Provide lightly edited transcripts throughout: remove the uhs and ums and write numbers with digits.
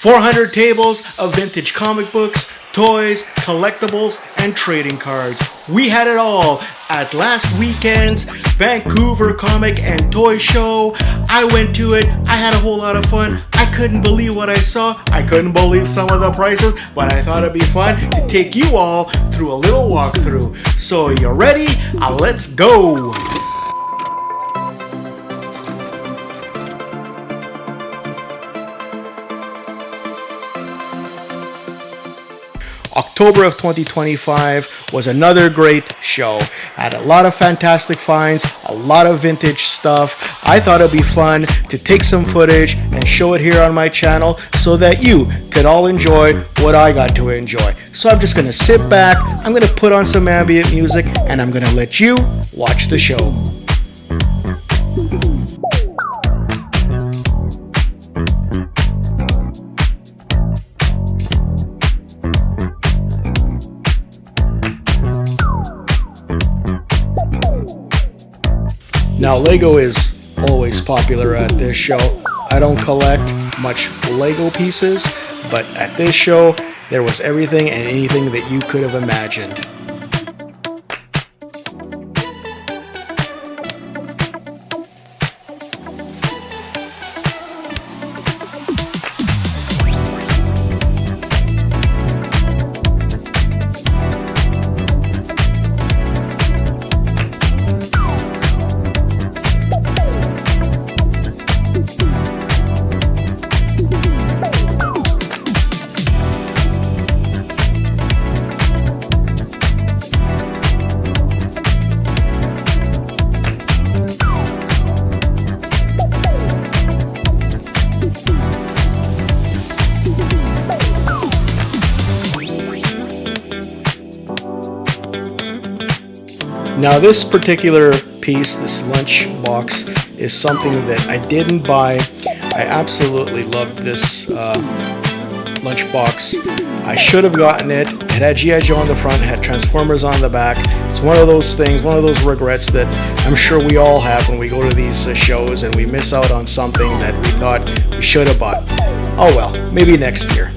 400 tables of vintage comic books, toys, collectibles, and trading cards. We had it all at last weekend's Vancouver Comic and Toy Show. I went to it. I had a whole lot of fun. I couldn't believe what I saw. I couldn't believe some of the prices, but I thought it'd be fun to take you all through a little walkthrough. So you ready? Let's go! October of 2025 was another great show. Had a lot of fantastic finds, a lot of vintage stuff. I thought it'd be fun to take some footage and show it here on my channel so that you could all enjoy what I got to enjoy. So I'm just gonna sit back, I'm gonna put on some ambient music, and I'm gonna let you watch the show. Now, Lego is always popular at this show. I don't collect much Lego pieces, but at this show, there was everything and anything that you could have imagined. Now this particular piece, this lunch box, is something that I didn't buy. I absolutely loved this lunch box. I should have gotten it. It had G.I. Joe on the front, had Transformers on the back. It's one of those things, one of those regrets that I'm sure we all have when we go to these shows and we miss out on something that we thought we should have bought. Oh well, maybe next year.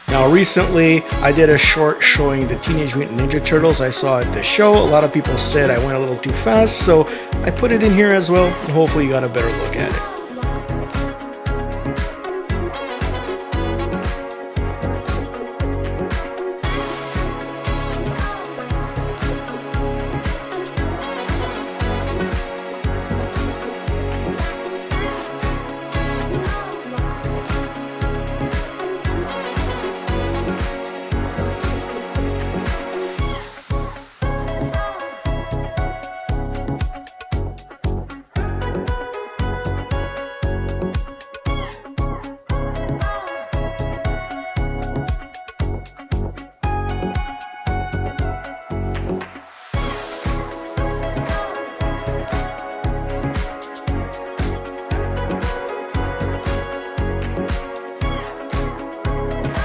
Now recently I did a short showing the Teenage Mutant Ninja Turtles I saw at the show. A lot of people said I went a little too fast, so I put it in here as well, and hopefully you got a better look at it.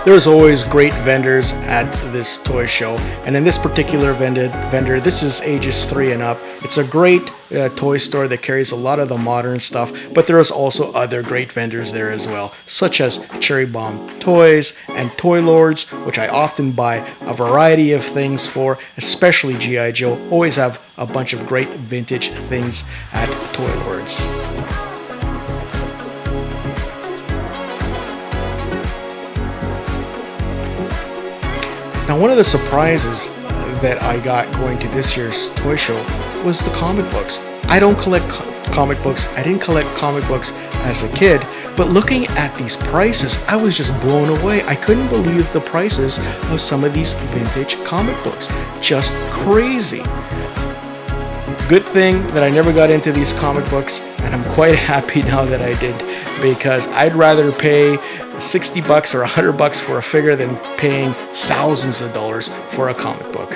There's always great vendors at this toy show, and in this particular vendor, this is ages 3 and up. It's a great toy store that carries a lot of the modern stuff, but there is also other great vendors there as well, such as Cherry Bomb Toys and Toy Lords, which I often buy a variety of things for, especially G.I. Joe. Always have a bunch of great vintage things at Toy Lords. Now, one of the surprises that I got going to this year's toy show was the comic books. I don't collect comic books. I didn't collect comic books as a kid, but looking at these prices, I was just blown away. I couldn't believe the prices of some of these vintage comic books. Just crazy. Good thing that I never got into these comic books, and I'm quite happy now that I did, because I'd rather pay $60 or $100 for a figure than paying thousands of dollars for a comic book.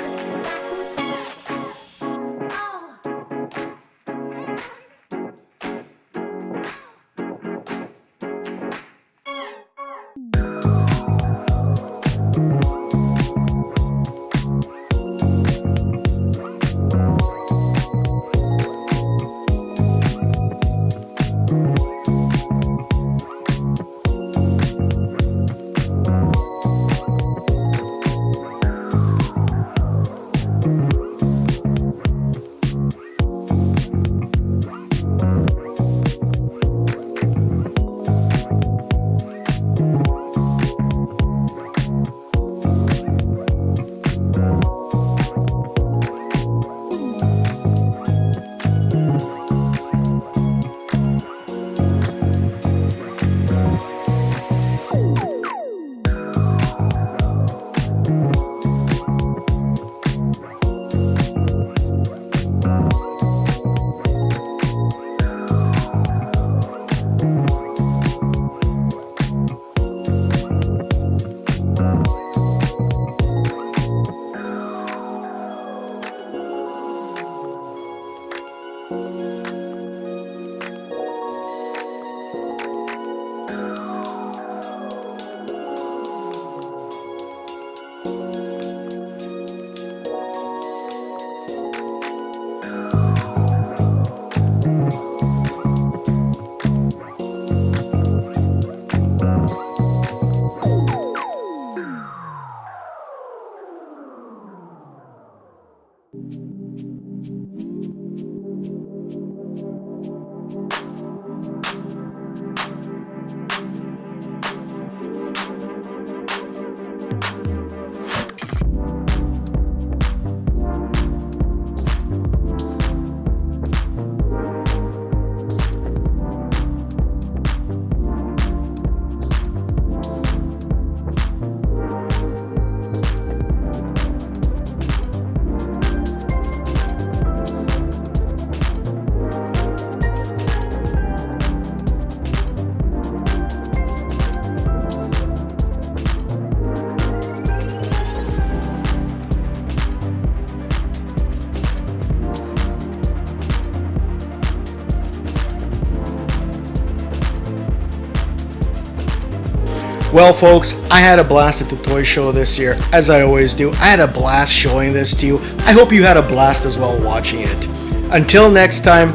Well, folks, I had a blast at the toy show this year, as I always do. I had a blast showing this to you. I hope you had a blast as well watching it. Until next time,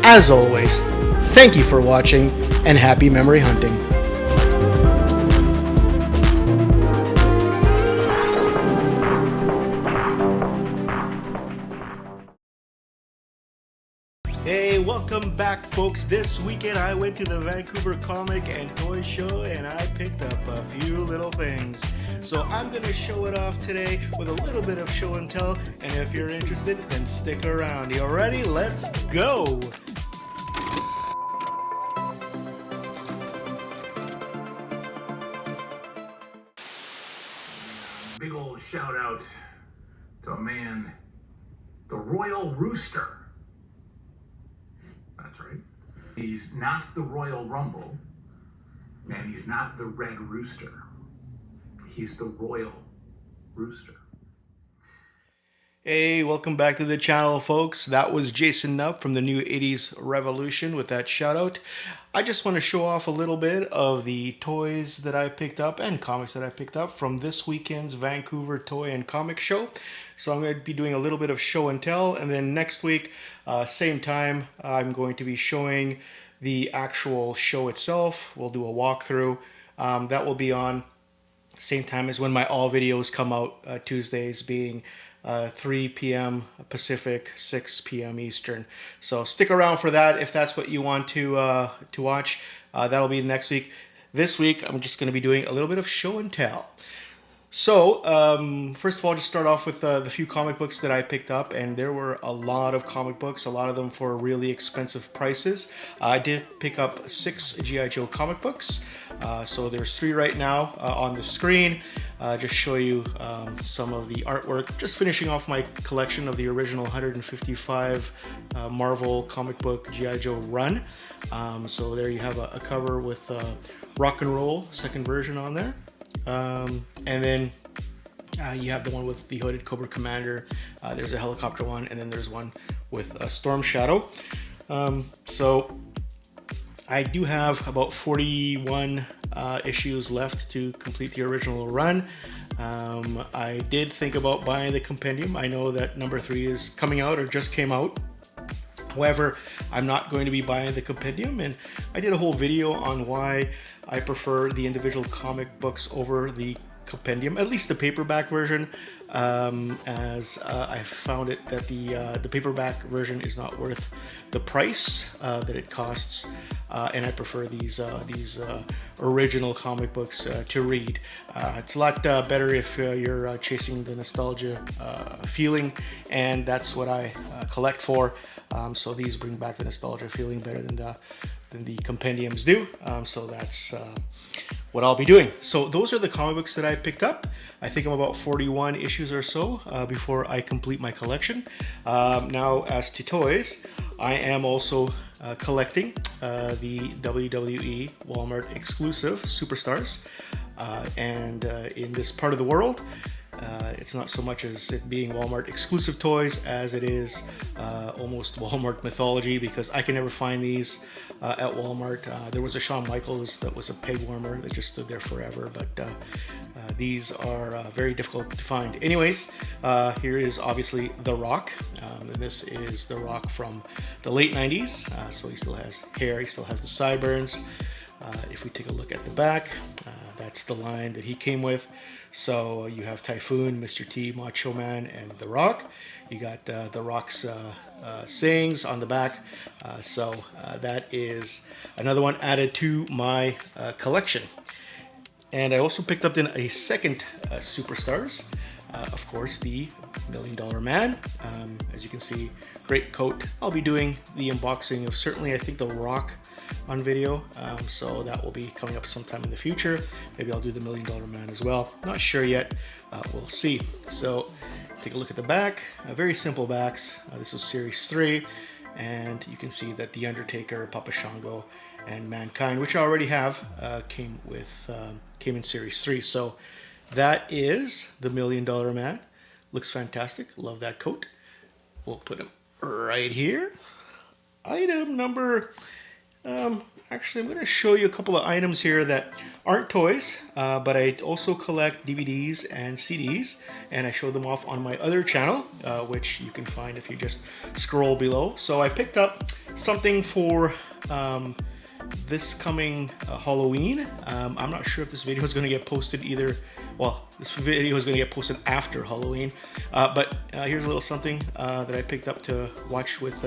as always, thank you for watching and happy memory hunting. Hey, welcome back, folks. This weekend I went to the Vancouver Comic and Toy Show and I picked up a few little things. So I'm going to show it off today with a little bit of show and tell, and if you're interested, then stick around. You ready? Let's go! Big old shout out to a man, the Royal Rooster. That's right. He's not the Royal Rumble, and he's not the Red Rooster. He's the Royal Rooster. Hey, welcome back to the channel, folks. That was Jason Nubb from the New 80s Revolution with that shout out. I just want to show off a little bit of the toys that I picked up and comics that I picked up from this weekend's Vancouver Toy and Comic Show. So I'm going to be doing a little bit of show and tell, and then next week, same time, I'm going to be showing the actual show itself. We'll do a walkthrough. That will be on same time as when my all videos come out, Tuesdays being 3 p.m. Pacific, 6 p.m. Eastern. So stick around for that if that's what you want to watch. That'll be next week. This week, I'm just going to be doing a little bit of show and tell. So, first of all, just start off with the few comic books that I picked up, and there were a lot of comic books, a lot of them for really expensive prices. I did pick up 6 G.I. Joe comic books, so there's 3 right now on the screen. Just show you some of the artwork. Just finishing off my collection of the original 155 Marvel comic book G.I. Joe run. So there you have a cover with Rock and Roll, second version on there. And then you have the one with the hooded Cobra Commander. There's a helicopter one, and then there's one with a Storm Shadow. So I do have about 41 issues left to complete the original run. I did think about buying the compendium. I know that number 3 is coming out or just came out. However, I'm not going to be buying the compendium, and I did a whole video on why I prefer the individual comic books over the compendium, at least the paperback version, as I found it that the paperback version is not worth the price that it costs, and I prefer these original comic books to read. It's a lot better if you're chasing the nostalgia feeling, and that's what I collect for. So these bring back the nostalgia feeling better than the compendiums do. So that's what I'll be doing. So those are the comic books that I picked up. I think I'm about 41 issues or so before I complete my collection. Now, as to toys, I am also collecting the WWE Walmart exclusive Superstars. And in this part of the world, it's not so much as it being Walmart exclusive toys as it is almost Walmart mythology, because I can never find these at Walmart. There was a Shawn Michaels that was a peg warmer that just stood there forever, but these are very difficult to find. Anyways, here is obviously The Rock, and this is The Rock from the late 90s, so he still has hair, he still has the sideburns. If we take a look at the back, that's the line that he came with. So you have Typhoon, Mr. T, Macho Man, and The Rock. You got The Rock's sayings on the back. So that is another one added to my collection. And I also picked up then a second Superstars. Of course, the $1 Million Man. As you can see, great coat. I'll be doing the unboxing of certainly, I think, The Rock on video, so that will be coming up sometime in the future. Maybe I'll do the $1 Million Man as well. Not sure yet. We'll see. So take a look at the back. Very simple backs. This is Series 3, and you can see that The Undertaker, Papa Shango, and Mankind, which I already have, came in Series 3. So that is the $1 Million Man. Looks fantastic. Love that coat. We'll put him right here. Item number... actually, I'm going to show you a couple of items here that aren't toys, but I also collect DVDs and CDs, and I show them off on my other channel, which you can find if you just scroll below. So I picked up something for this coming Halloween. I'm not sure if this video is going to get posted either. Well, this video is going to get posted after Halloween, but here's a little something that I picked up to watch with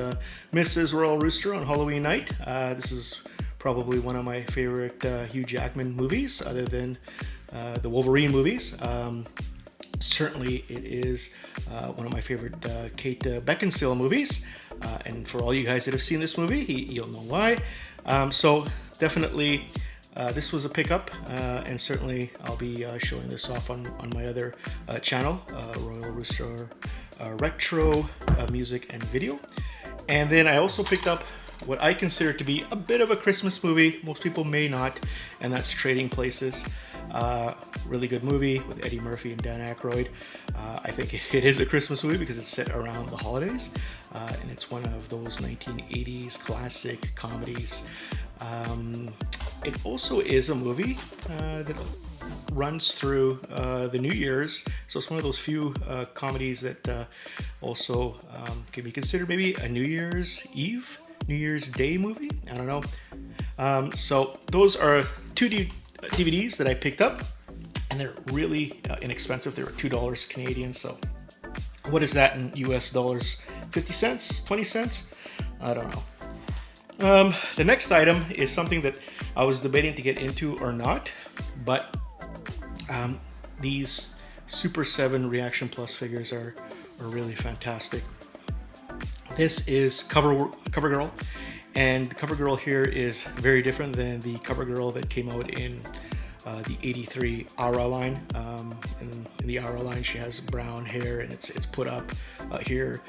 Mrs. Royal Rooster on Halloween night. This is probably one of my favorite Hugh Jackman movies, other than the Wolverine movies. Certainly, it is one of my favorite Kate Beckinsale movies, and for all you guys that have seen this movie, you'll know why. So definitely, this was a pickup, and certainly I'll be showing this off on my other channel, Royal Rooster Retro Music and Video. And then I also picked up what I consider to be a bit of a Christmas movie. Most people may not, and that's Trading Places. Really good movie with Eddie Murphy and Dan Aykroyd. I think it is a Christmas movie because it's set around the holidays, and it's one of those 1980s classic comedies. It also is a movie that runs through the New Year's, so it's one of those few comedies that also can be considered maybe a New Year's Eve, New Year's Day movie. I don't know. So those are two DVDs that I picked up, and they're really inexpensive. They were $2 Canadian. So what is that in US dollars? 50 cents? 20 cents? I don't know. The next item is something that I was debating to get into or not, but these Super 7 Reaction Plus figures are really fantastic. This is CoverGirl, and the CoverGirl here is very different than the CoverGirl that came out in the 83 Aura line. In the Aura line, she has brown hair, and it's put up here.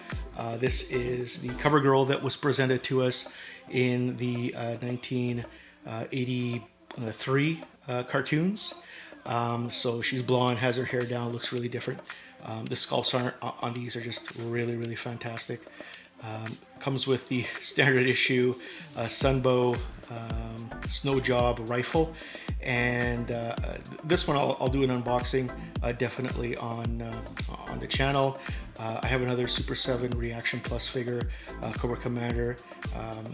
This is the CoverGirl that was presented to us in the 1983 cartoons. So she's blonde, has her hair down, looks really different. The sculpts on these are just really fantastic. Comes with the standard issue Sunbow snow job rifle, and this one I'll do an unboxing definitely on the channel. I have another Super 7 Reaction Plus figure, Cobra Commander,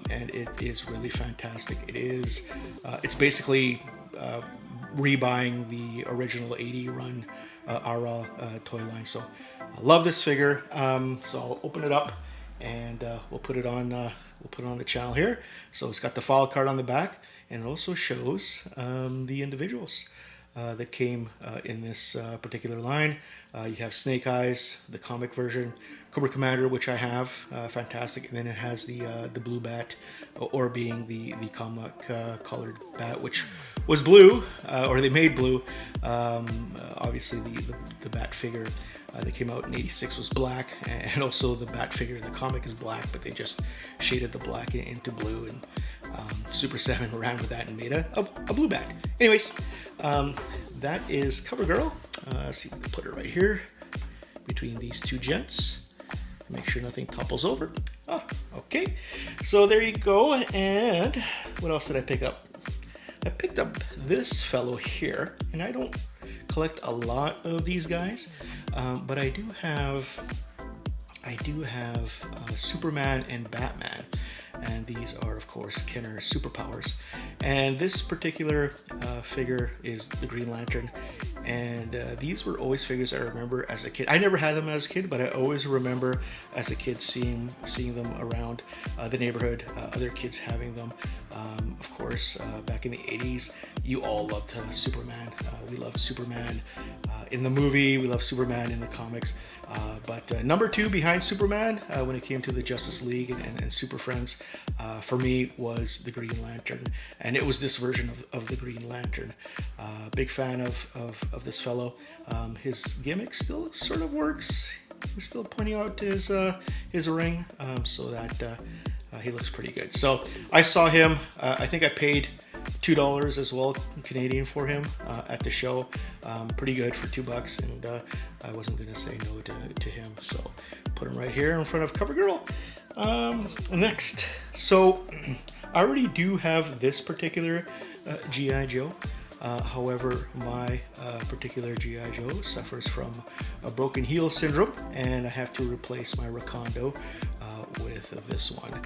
and it is really fantastic. It's basically rebuying the original 80 run Aura toy line. So I love this figure. So I'll open it up and we'll put it on the channel here. So it's got the file card on the back, and it also shows the individuals that came in this particular line. You have Snake Eyes, the comic version, Cobra Commander, which I have, fantastic, and then it has the blue bat, or being the comic colored bat, which was blue, or they made blue. Obviously the bat figure that came out in '86 was black, and also the bat figure in the comic is black, but they just shaded the black into blue, and Super 7 ran with that and made a blue bat. Anyways, that is CoverGirl. See if we can put it right here between these two gents. Make sure nothing topples over. Oh, okay. So there you go. And what else did I pick up? I picked up this fellow here, and I don't collect a lot of these guys, but I do have Superman and Batman, and these are of course Kenner's Superpowers. And this particular figure is the Green Lantern, and these were always figures I remember as a kid. I never had them as a kid, but I always remember as a kid seeing them around the neighborhood, other kids having them. Of course, back in the 80s, you all loved Superman. We loved Superman in the movie, we loved Superman in the comics, but number two behind Superman when it came to the Justice League and Super Friends, for me, was the Green Lantern, and it was this version of the Green Lantern. Big fan of this fellow. His gimmick still sort of works. He's still pointing out his ring, so that he looks pretty good. So I saw him. I think I paid $2 as well Canadian for him at the show. Pretty good for $2, and I wasn't gonna say no to him, so put him right here in front of CoverGirl. Next, so I already do have this particular G.I. Joe. However, my particular G.I. Joe suffers from a broken heel syndrome, and I have to replace my Rakondo with this one.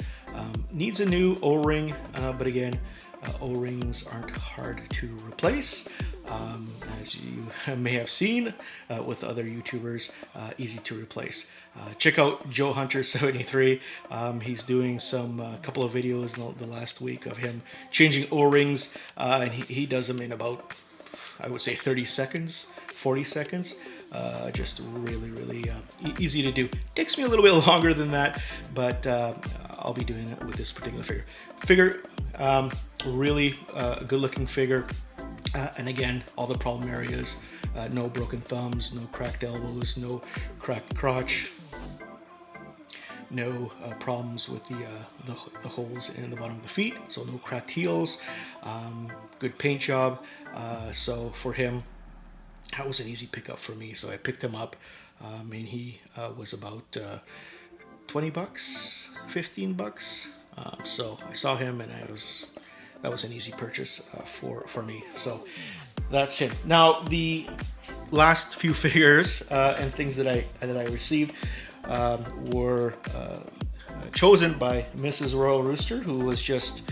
Needs a new O-ring, but again, O-rings aren't hard to replace. As you may have seen with other YouTubers, easy to replace. Check out Joe Hunter 73. He's doing some couple of videos in the last week of him changing O-rings, and he does them in about, I would say, 30 seconds, 40 seconds. Just really easy to do. Takes me a little bit longer than that, but I'll be doing it with this particular figure. Really good looking figure, and again, all the problem areas, no broken thumbs, no cracked elbows, no cracked crotch, no problems with the holes in the bottom of the feet, so no cracked heels, good paint job. So for him, that was an easy pickup for me. So I picked him up, and he was about 20 bucks, 15 bucks. So I saw him, and that was an easy purchase for me. So that's him. Now the last few figures and things that I received were chosen by Mrs. Royal Rooster, who was just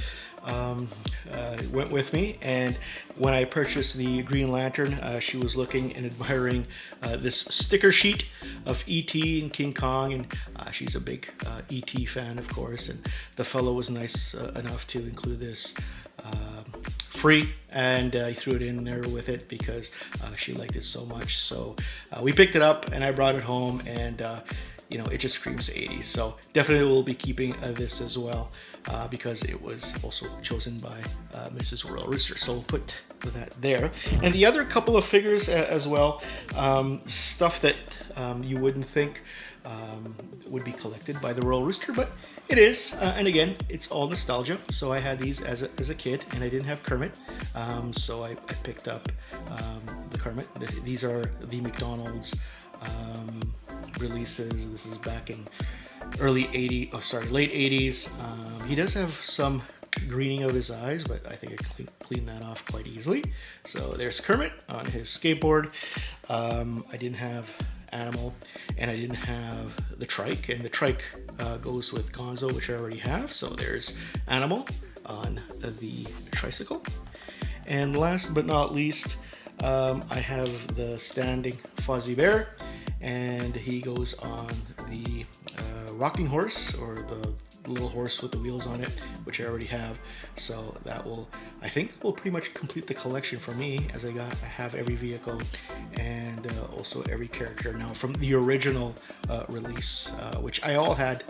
went with me. And when I purchased the Green Lantern, she was looking and admiring this sticker sheet of E.T. and King Kong, and she's a big E.T. fan, of course, and the fellow was nice enough to include this free, and he threw it in there with it because she liked it so much. So we picked it up and I brought it home, and you know, it just screams 80s. So definitely we'll be keeping this as well because it was also chosen by Mrs. Royal Rooster. So we'll put that there. And the other couple of figures as well, stuff that you wouldn't think would be collected by the Royal Rooster, but it is. And again, it's all nostalgia. So I had these as a kid, and I didn't have Kermit, so I picked up the Kermit. These are the McDonald's releases. This is back in late 80s. He does have some greening of his eyes, but I think I cleaned that off quite easily. So there's Kermit on his skateboard. I didn't have Animal, and I didn't have the Trike, and the Trike goes with Gonzo, which I already have. So there's Animal on the tricycle. And last but not least, I have the standing Fozzie Bear, and he goes on the rocking horse, or the little horse with the wheels on it, which I already have. So that will, I think, will pretty much complete the collection for me, as I have every vehicle and also every character now from the original release, which I all had,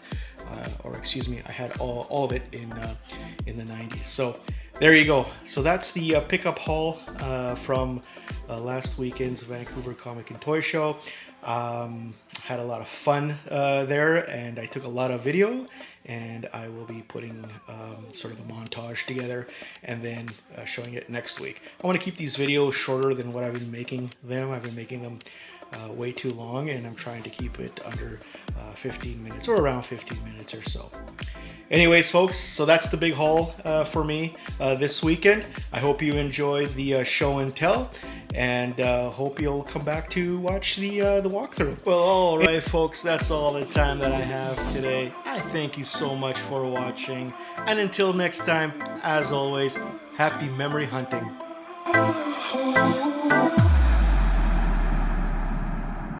I had all of it in the 90s. So there you go. So that's the pickup haul from last weekend's Vancouver Comic and Toy Show. Had a lot of fun there, and I took a lot of video, and I will be putting sort of a montage together and then showing it next week. I want to keep these videos shorter than what I've been making them. I've been making them way too long, and I'm trying to keep it under 15 minutes, or around 15 minutes or so. Anyways, folks, so that's the big haul for me this weekend. I hope you enjoyed the show and tell, and hope you'll come back to watch the walkthrough. Well, all right, folks, that's all the time that I have today. I thank you so much for watching, and until next time, as always, happy memory hunting.